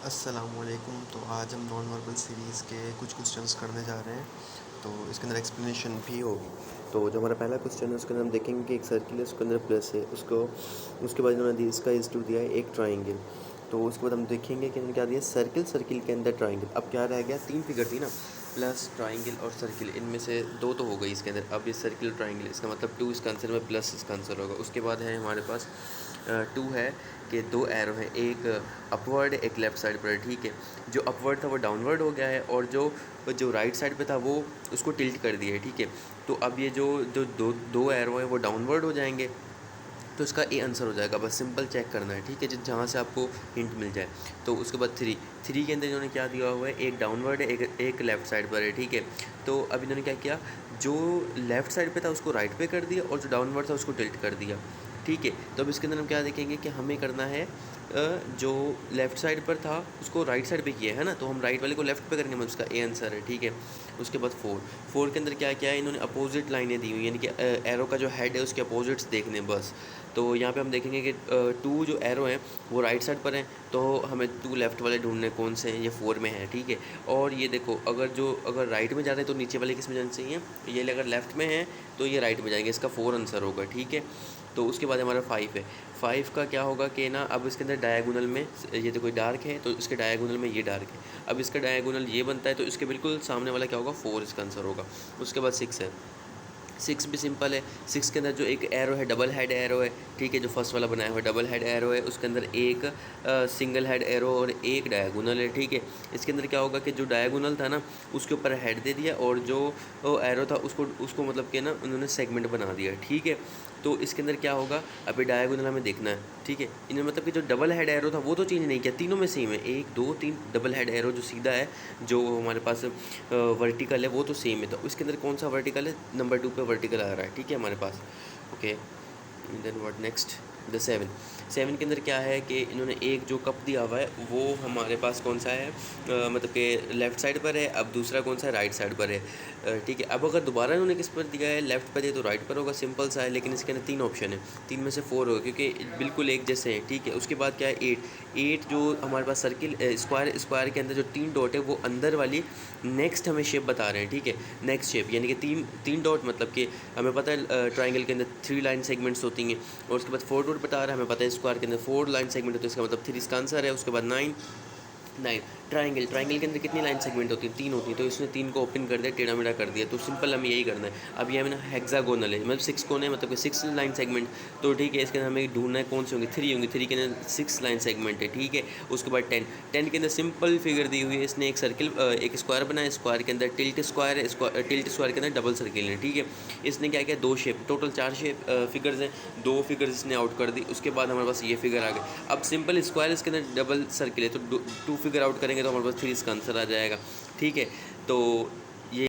अस्सलामुअलैकुम। तो आज हम नॉन वर्बल सीरीज़ के कुछ क्वेश्चंस करने जा रहे हैं, तो इसके अंदर एक्सप्लेनेशन भी होगी। तो जो हमारा पहला क्वेश्चन है उसके अंदर हम देखेंगे कि एक सर्किल है, उसके अंदर प्लस है, उसके बाद इन्होंने इसका इंस्टू दिया है एक ट्राइंगल। तो उसके बाद हम देखेंगे कि इन्होंने क्या दिया, सर्किल के अंदर ट्राइंगल। अब क्या रह गया, तीन फिगर थी ना, प्लस ट्राइंगल और सर्किल, इनमें से दो तो हो गई इसके अंदर। अब ये सर्किल ट्राइंगल, इसका मतलब टू इसका आंसर में, प्लस इसका आंसर होगा। उसके बाद है हमारे पास टू है कि दो एरो हैं, एक अपवर्ड एक लेफ़्ट साइड पर है, ठीक है। जो अपवर्ड था वो डाउनवर्ड हो गया है, और जो जो राइट साइड पे था वो उसको टिल्ट कर दिया है, ठीक है। तो अब ये जो जो दो दो एरो हैं वो डाउनवर्ड हो जाएंगे, तो इसका ए आंसर हो जाएगा। बस सिंपल चेक करना है, ठीक है, जहाँ से आपको हिंट मिल जाए। तो उसके बाद थ्री के अंदर इन्होंने क्या दिया हुआ है, एक डाउनवर्ड है, एक लेफ़्ट साइड पर है, ठीक है। तो अब इन्होंने क्या किया, जो लेफ़्ट साइड पे था उसको राइट पे कर दिया, और जो डाउनवर्ड था उसको टिल्ट कर दिया, ठीक है। तो अब इसके अंदर हम क्या देखेंगे कि हमें करना है जो लेफ़्ट साइड पर था उसको राइट साइड पे किया है ना, तो हम राइट वाले को लेफ़्ट पे करेंगे, मतलब उसका ए आंसर है, ठीक है। उसके बाद फोर के अंदर क्या किया है, इन्होंने अपोजिट लाइनें दी हुई, यानी कि एरो का जो हेड है उसके अपोजिट्स देखने बस। तो यहाँ पे हम देखेंगे कि टू जो एरो हैं वो राइट साइड पर हैं, तो हमें टू लेफ़्ट वाले ढूंढने कौन से हैं, ये फोर में है, ठीक है। और ये देखो, अगर राइट में जा रहे हैं तो नीचे वाले किस में जाना चाहिए, ये अगर लेफ़्ट में है तो ये राइट में जाएंगे, इसका फोर आंसर होगा, ठीक है। तो उसके बाद हमारा फाइव है। फाइव का क्या होगा कि ना, अब इसके अंदर डायगोनल में ये तो कोई डार्क है, तो इसके डायगोनल में ये डार्क है। अब इसका डायगोनल ये बनता है, तो इसके बिल्कुल सामने वाला क्या होगा, फोर इसका आंसर होगा। उसके बाद सिक्स है। सिक्स भी सिंपल है। सिक्स के अंदर जो एक एरो है, डबल हेड एरो है, ठीक है, जो फर्स्ट वाला बनाया हुआ डबल हेड एरो है, उसके अंदर एक सिंगल हेड एरो और एक डायगोनल है, ठीक है। इसके अंदर क्या होगा कि जो डायगोनल था ना उसके ऊपर हेड दे दिया, और जो एरो था उसको उसको मतलब कि ना उन्होंने सेगमेंट बना दिया, ठीक है। तो इसके अंदर क्या होगा, अभी डायगोनल हमें देखना है, ठीक है। इन्हें मतलब कि जो डबल हेड एरो था वो तो चेंज नहीं किया, तीनों में सेम है, एक दो तीन डबल हेड एरो जो सीधा है, जो हमारे पास वर्टिकल है वो तो सेम है। तो इसके अंदर कौन सा वर्टिकल है, नंबर टू पे वर्टिकल आ रहा है, ठीक है हमारे पास। Okay, then what next, the seven के अंदर क्या है कि इन्होंने एक जो कप दिया हुआ है वो हमारे पास कौन सा है, मतलब कि लेफ़्ट साइड पर है, अब दूसरा कौन सा है, राइट साइड पर है, ठीक है। अब अगर दोबारा इन्होंने किस पर दिया है, लेफ़्ट पर दिया तो राइट पर होगा, सिंपल सा है। लेकिन इसके अंदर तीन ऑप्शन है, तीन में से फोर होगा क्योंकि बिल्कुल एक जैसे हैं, ठीक है। उसके बाद क्या है, एट जो हमारे पास सर्किल स्क्वायर के अंदर जो तीन डॉट है वो अंदर वाली नेक्स्ट हमें शेप बता रहे हैं, ठीक है। नेक्स्ट शेप यानी कि तीन तीन डॉट, मतलब कि हमें पता है ट्राइंगल के अंदर थ्री लाइन सेगमेंट्स होती हैं, और उसके बाद फोर डॉट बता रहा है, हमें पता है स्क्वायर के अंदर फोर लाइन सेगमेंट होते हैं, इसका मतलब थ्री इसका आंसर है। उसके बाद नाइन ट्राइंगल के अंदर कितनी लाइन सेगमेंट होती है, तीन होती है, तो इसने तीन को ओपन कर दिया, टेढ़ा मेढ़ा कर दिया, तो सिंपल हमें यही करना है। अब ये हमें हेक्सागोनल है, मतलब सिक्स कोने, मतलब कि सिक्स लाइन सेगमेंट, तो ठीक है। इसके अंदर हमें ढूंढना है कौन सी होंगी, थ्री होंगी, थ्री के अंदर सिक्स लाइन सेगमेंट है, ठीक है। उसके बाद टेन के अंदर सिंपल फिगर दी हुई है, इसने एक सर्किल एक स्क्वायर बनाया, स्क्वायर के अंदर टिल्ट स्क्वायर है, टिल्ट स्क्वायर के अंदर डबल सर्किल है, ठीक है। इसने क्या किया, दो शेप, टोटल चार शेप फिगर्स हैं, दो फिगर्स इसने आउट कर दी। उसके बाद हमारे पास ये फिगर आ गई। अब सिंपल स्क्वायर, इसके अंदर डबल सर्किल है, तो टू फिगर आउट करेंगे तो हमारे पास थ्री इसका आंसर आ जाएगा, ठीक है। तो